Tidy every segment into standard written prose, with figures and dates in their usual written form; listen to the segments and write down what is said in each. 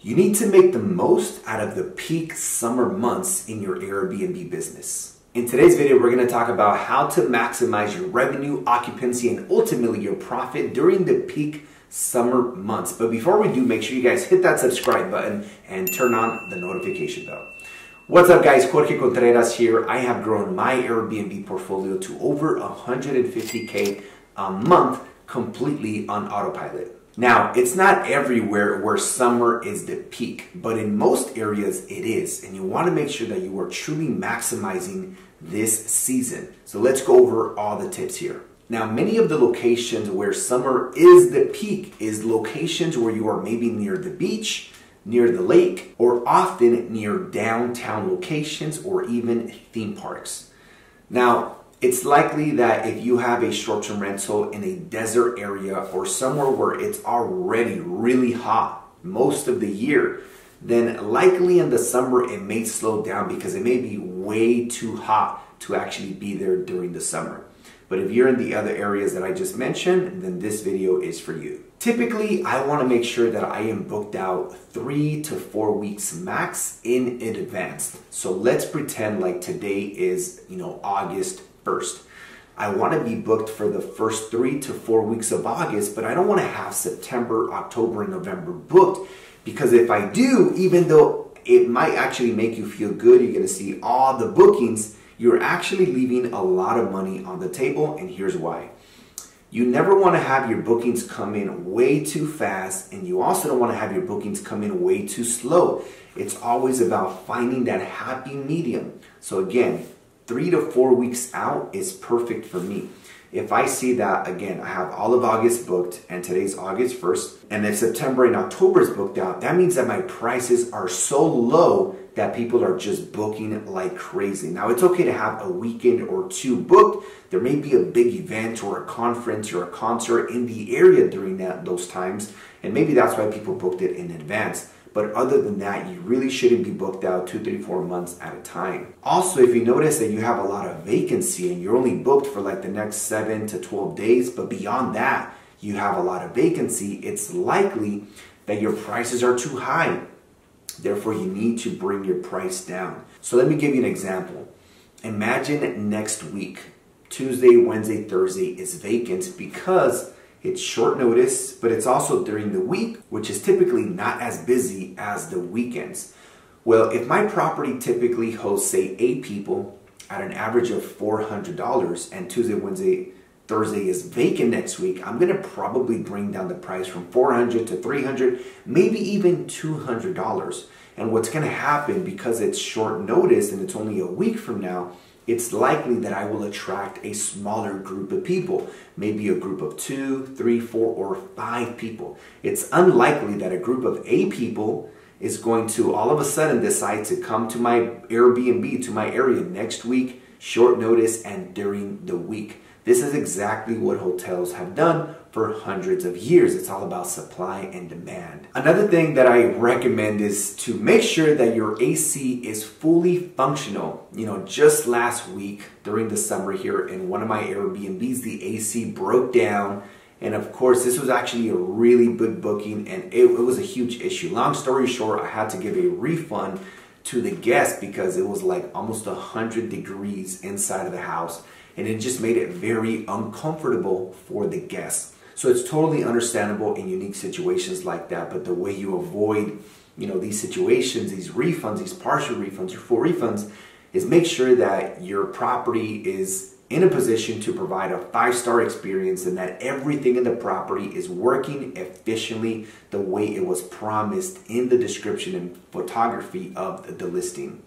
You need to make the most out of the peak summer months in your Airbnb business. In today's video, we're going to talk about how to maximize your revenue, occupancy, and ultimately your profit during the peak summer months. But before we do, make sure you guys hit that subscribe button and turn on the notification bell. What's up guys, Jorge Contreras here. I have grown my Airbnb portfolio to over 150K a month completely on autopilot. Now, it's not everywhere where summer is the peak, but in most areas it is. And you want to make sure that you are truly maximizing this season. So let's go over all the tips here. Now, many of the locations where summer is the peak is locations where you are maybe near the beach, near the lake, or often near downtown locations or even theme parks. Now, it's likely that if you have a short-term rental in a desert area or somewhere where it's already really hot most of the year, then likely in the summer it may slow down because it may be way too hot to actually be there during the summer. But if you're in the other areas that I just mentioned, then this video is for you. Typically, I want to make sure that I am booked out 3 to 4 weeks max in advance. So let's pretend like today is, August 1st. I want to be booked for the first 3 to 4 weeks of August, but I don't want to have September, October, and November booked, because if I do, even though it might actually make you feel good, you're going to see all the bookings, you're actually leaving a lot of money on the table, and here's why. You never want to have your bookings come in way too fast, and you also don't want to have your bookings come in way too slow. It's always about finding that happy medium. So again, 3 to 4 weeks out is perfect for me. If I see that, again, I have all of August booked and today's August 1st, and if September and October is booked out, that means that my prices are so low that people are just booking like crazy. Now, it's okay to have a weekend or two booked. There may be a big event or a conference or a concert in the area during those times, and maybe that's why people booked it in advance. But other than that, you really shouldn't be booked out 2, 3, 4 months at a time. Also, if you notice that you have a lot of vacancy and you're only booked for like the next 7 to 12 days, but beyond that, you have a lot of vacancy, it's likely that your prices are too high. Therefore, you need to bring your price down. So let me give you an example. Imagine next week, Tuesday, Wednesday, Thursday is vacant because it's short notice, but it's also during the week, which is typically not as busy as the weekends. Well, if my property typically hosts, say, 8 people at an average of $400, and Tuesday, Wednesday, Thursday is vacant next week, I'm going to probably bring down the price from $400 to $300, maybe even $200. And what's going to happen, because it's short notice and it's only a week from now, it's likely that I will attract a smaller group of people, maybe a group of 2, 3, 4, or 5 people. It's unlikely that a group of 8 people is going to all of a sudden decide to come to my Airbnb, to my area next week, short notice, and during the week. This is exactly what hotels have done for hundreds of years. It's all about supply and demand. Another thing that I recommend is to make sure that your AC is fully functional. Just last week during the summer here in one of my Airbnbs, the AC broke down. And of course, this was actually a really big booking and it was a huge issue. Long story short, I had to give a refund to the guest because it was like almost 100 degrees inside of the house. And it just made it very uncomfortable for the guests. So it's totally understandable in unique situations like that. But the way you avoid, these situations, these refunds, these partial refunds or full refunds, is make sure that your property is in a position to provide a 5-star experience and that everything in the property is working efficiently the way it was promised in the description and photography of the listing.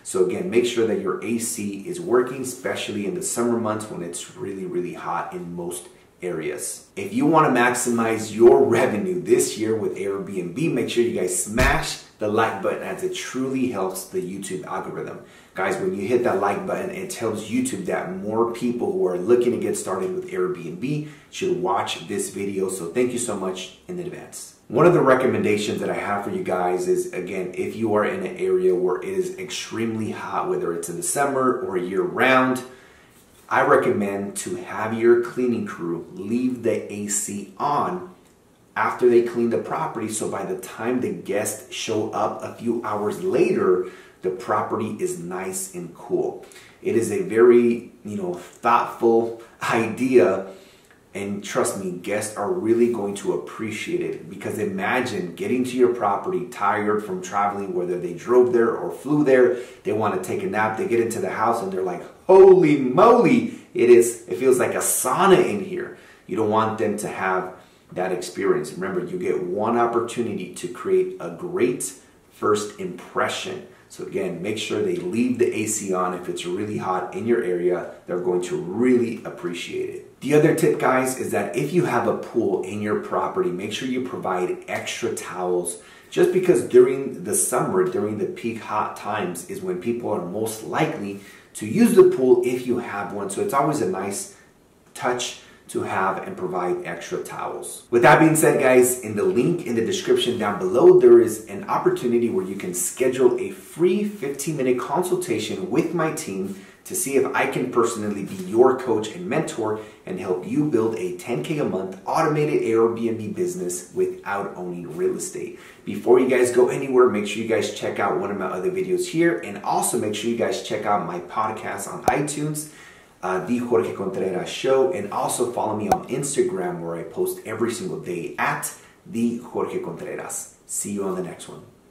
So again, make sure that your AC is working, especially in the summer months when it's really, really hot in most areas. If you want to maximize your revenue this year with Airbnb, make sure you guys smash the like button as it truly helps the YouTube algorithm. Guys, when you hit that like button, it tells YouTube that more people who are looking to get started with Airbnb should watch this video. So thank you so much in advance. One of the recommendations that I have for you guys is, again, if you are in an area where it is extremely hot, whether it's in the summer or year round, I recommend to have your cleaning crew leave the AC on after they clean the property, so by the time the guests show up a few hours later, the property is nice and cool. It is a very, thoughtful idea, and trust me, guests are really going to appreciate it, because imagine getting to your property tired from traveling, whether they drove there or flew there, they want to take a nap, they get into the house and they're like, holy moly, it feels like a sauna in here. You don't want them to have that experience. Remember, you get one opportunity to create a great first impression. So again, make sure they leave the AC on. If it's really hot in your area, they're going to really appreciate it. The other tip, guys, is that if you have a pool in your property, make sure you provide extra towels, just because during the summer, during the peak hot times, is when people are most likely to use the pool if you have one. So it's always a nice touch to have and provide extra towels. With that being said, guys, in the link in the description down below, there is an opportunity where you can schedule a free 15-minute consultation with my team to see if I can personally be your coach and mentor and help you build a 10K a month automated Airbnb business without owning real estate. Before you guys go anywhere, make sure you guys check out one of my other videos here, and also make sure you guys check out my podcast on iTunes, The Jorge Contreras Show, and also follow me on Instagram, where I post every single day at The Jorge Contreras. See you on the next one.